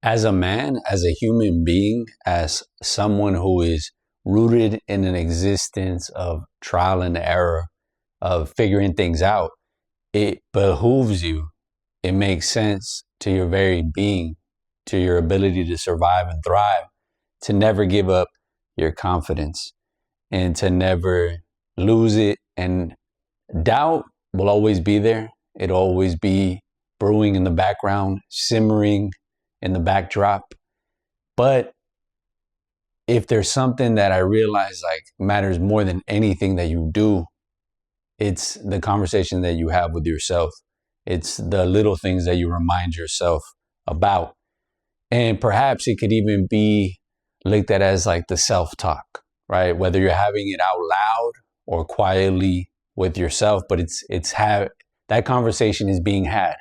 As a man, as a human being, as someone who is rooted in an existence of trial and error, of figuring things out, it behooves you, it makes sense to your very being, to your ability to survive and thrive, to never give up your confidence and to never lose it. And doubt will always be there. It'll always be brewing in the background, simmering in the backdrop. But if there's something that I realize like matters more than anything that you do, it's the conversation that you have with yourself. It's the little things that you remind yourself about. And perhaps it could even be looked at as like the self-talk, right? Whether you're having it out loud or quietly with yourself, but that conversation is being had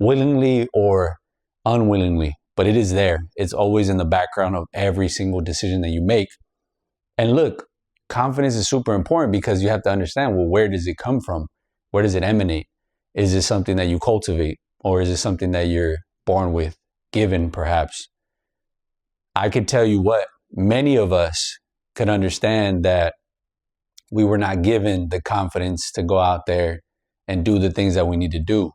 willingly or unwillingly, but it is there. It's always in the background of every single decision that you make. And look, confidence is super important because you have to understand, well, where does it come from? Where does it emanate? Is it something that you cultivate, or is it something that you're born with, given perhaps? I could tell you what, many of us could understand that we were not given the confidence to go out there and do the things that we need to do,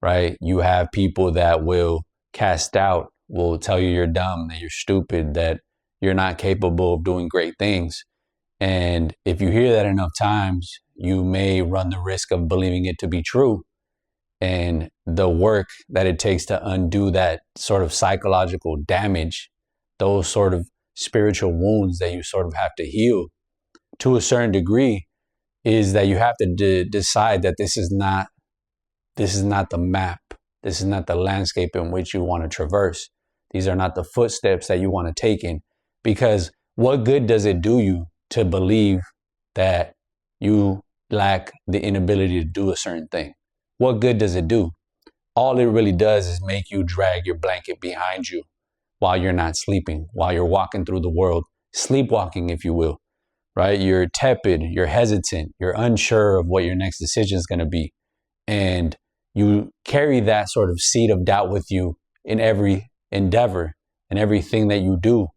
right? You have people that will cast doubt, will tell you you're dumb, that you're stupid, that you're not capable of doing great things. And if you hear that enough times, you may run the risk of believing it to be true. And the work that it takes to undo that sort of psychological damage, those sort of spiritual wounds that you sort of have to heal to a certain degree, is that you have to decide that this is not the map. This is not the landscape in which you want to traverse. These are not the footsteps that you want to take in. Because what good does it do you to believe that you lack the inability to do a certain thing? What good does it do? All it really does is make you drag your blanket behind you while you're not sleeping, while you're walking through the world, sleepwalking, if you will, right? You're tepid, you're hesitant, you're unsure of what your next decision is going to be. And you carry that sort of seed of doubt with you in every endeavor and everything that you do,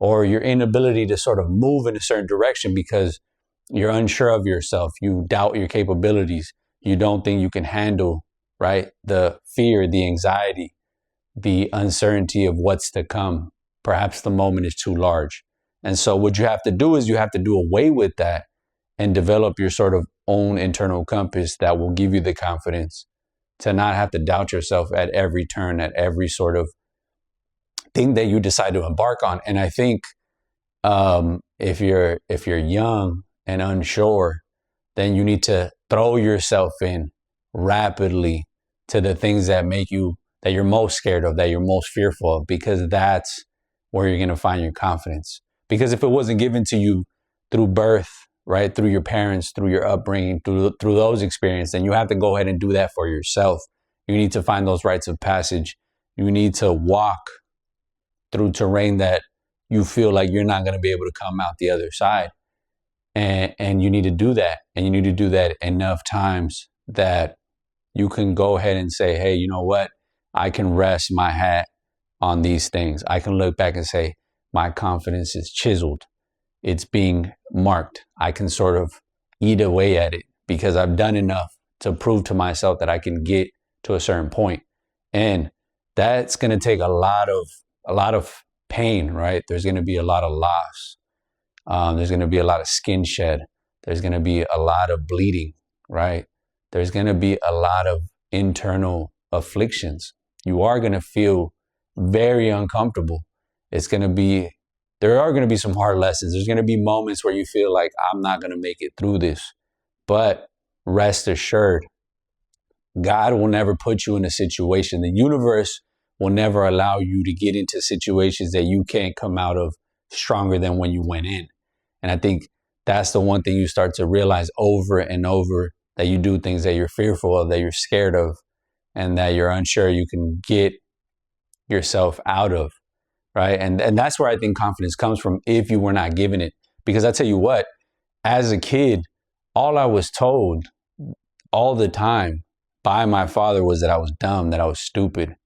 or your inability to sort of move in a certain direction because you're unsure of yourself. You doubt your capabilities. You don't think you can handle, right? The fear, the anxiety, the uncertainty of what's to come. Perhaps the moment is too large. And so what you have to do is you have to do away with that and develop your sort of own internal compass that will give you the confidence to not have to doubt yourself at every turn, at every sort of thing that you decide to embark on. And I think if you're young and unsure, then you need to throw yourself in rapidly to the things that you're most scared of, that you're most fearful of, because that's where you're going to find your confidence. Because if it wasn't given to you through birth, right, through your parents, through your upbringing, through those experiences, then you have to go ahead and do that for yourself. You need to find those rites of passage. You need to walk through terrain that you feel like you're not going to be able to come out the other side. And you need to do that. And you need to do that enough times that you can go ahead and say, hey, you know what? I can rest my hat on these things. I can look back and say, my confidence is chiseled. It's being marked. I can sort of eat away at it because I've done enough to prove to myself that I can get to a certain point. And that's going to take a lot of pain, right? There's going to be a lot of loss. There's going to be a lot of skin shed. There's going to be a lot of bleeding, right? There's going to be a lot of internal afflictions. You are going to feel very uncomfortable. There are going to be some hard lessons. There's going to be moments where you feel like I'm not going to make it through this. But rest assured, God will never put you in a situation. The universe will never allow you to get into situations that you can't come out of stronger than when you went in. And I think that's the one thing you start to realize over and over, that you do things that you're fearful of, that you're scared of, and that you're unsure you can get yourself out of, right? And that's where I think confidence comes from if you were not given it. Because I tell you what, as a kid, all I was told all the time by my father was that I was dumb, that I was stupid.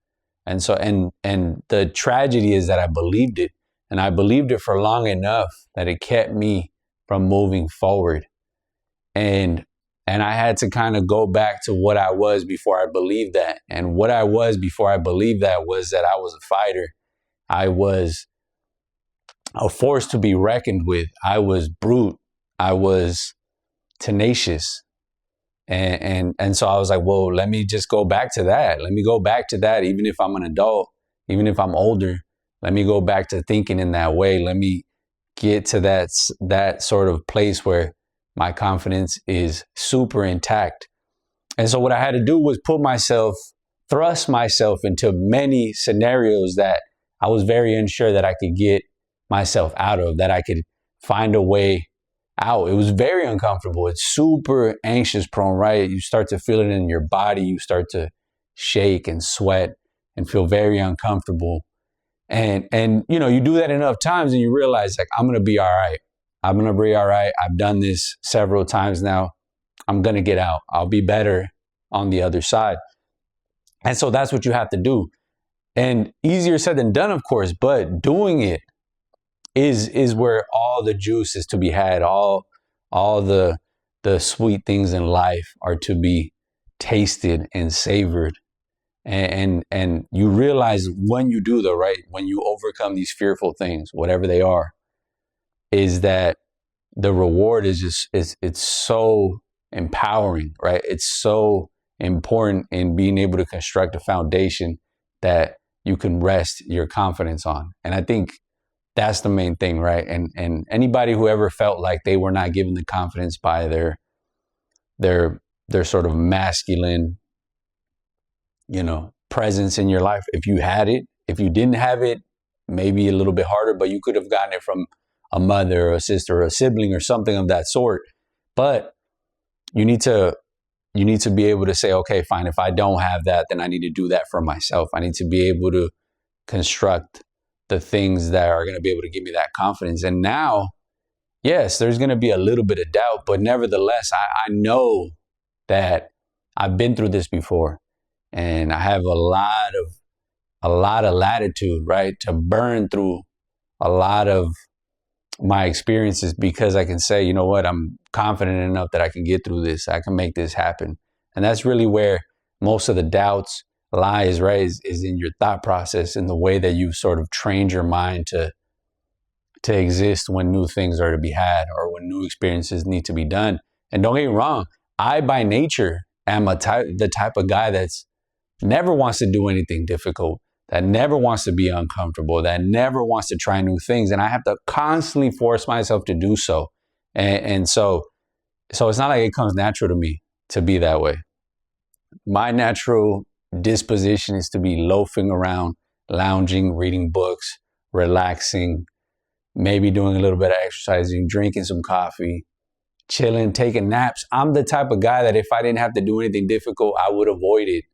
And so, and the tragedy is that I believed it, and I believed it for long enough that it kept me from moving forward. And I had to kind of go back to what I was before I believed that. And what I was before I believed that was that I was a fighter. I was a force to be reckoned with. I was brute. I was tenacious. And so I was like, well, let me just go back to that. Let me go back to that. Even if I'm an adult, even if I'm older, let me go back to thinking in that way. Let me get to that sort of place where my confidence is super intact. And so what I had to do was thrust myself into many scenarios that I was very unsure that I could get myself out of, that I could find a way out. It was very uncomfortable. It's super anxious prone, right? You start to feel it in your body. You start to shake and sweat and feel very uncomfortable. And you know, you do that enough times and you realize, like, I'm going to be all right. I'm going to be all right. I've done this several times now. I'm going to get out. I'll be better on the other side. And so that's what you have to do. And easier said than done, of course, but doing it is where all the juice is to be had. All the sweet things in life are to be tasted and savored. And you realize when you do, though, right, when you overcome these fearful things, whatever they are, is that the reward is just, it's so empowering, right? It's so important in being able to construct a foundation that you can rest your confidence on. And I think that's the main thing, right? And anybody who ever felt like they were not given the confidence by their sort of masculine, you know, presence in your life, if you had it, if you didn't have it, maybe a little bit harder, but you could have gotten it from a mother or a sister or a sibling or something of that sort. But you need to be able to say, okay, fine, if I don't have that, then I need to do that for myself. I need to be able to construct the things that are going to be able to give me that confidence. And now, yes, there's going to be a little bit of doubt, but nevertheless, I know that I've been through this before, and I have a lot of latitude, right, to burn through a lot of my experiences, because I can say, you know what, I'm confident enough that I can get through this. I can make this happen. And that's really where most of the doubts lies, right, is in your thought process, in the way that you've sort of trained your mind to exist when new things are to be had or when new experiences need to be done. And don't get me wrong, I by nature am the type of guy that's never wants to do anything difficult, that never wants to be uncomfortable, that never wants to try new things. And I have to constantly force myself to do so. And so it's not like it comes natural to me to be that way. My natural disposition is to be loafing around, lounging, reading books, relaxing, maybe doing a little bit of exercising, drinking some coffee, chilling, taking naps. I'm the type of guy that if I didn't have to do anything difficult, I would avoid it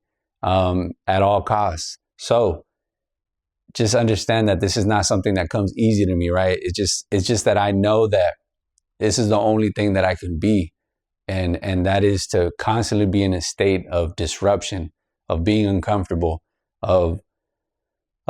at all costs. So just understand that this is not something that comes easy to me, right? It's just that I know that this is the only thing that I can be. And that is to constantly be in a state of disruption, of being uncomfortable, of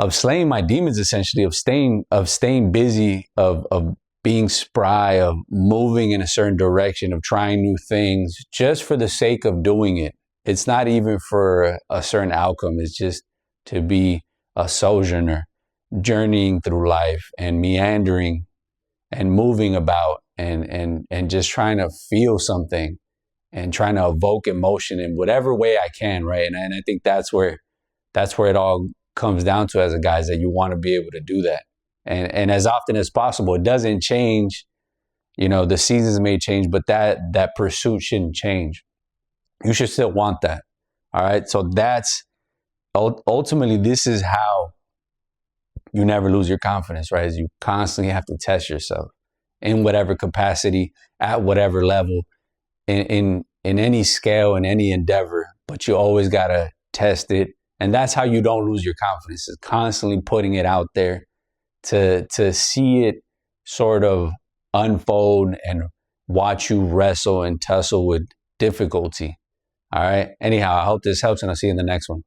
slaying my demons, essentially, of staying busy, of being spry, of moving in a certain direction, of trying new things just for the sake of doing it. It's not even for a certain outcome. It's just to be a sojourner, journeying through life and meandering and moving about and just trying to feel something and trying to evoke emotion in whatever way I can, right? And I think that's where it all comes down to as a guy, is that you want to be able to do that. And as often as possible. It doesn't change, you know, the seasons may change, but that pursuit shouldn't change. You should still want that. All right. So that's ultimately, this is how you never lose your confidence, right? Is you constantly have to test yourself in whatever capacity, at whatever level, in any scale, in any endeavor, but you always got to test it. And that's how you don't lose your confidence, is constantly putting it out there to see it sort of unfold and watch you wrestle and tussle with difficulty. All right. Anyhow, I hope this helps, and I'll see you in the next one.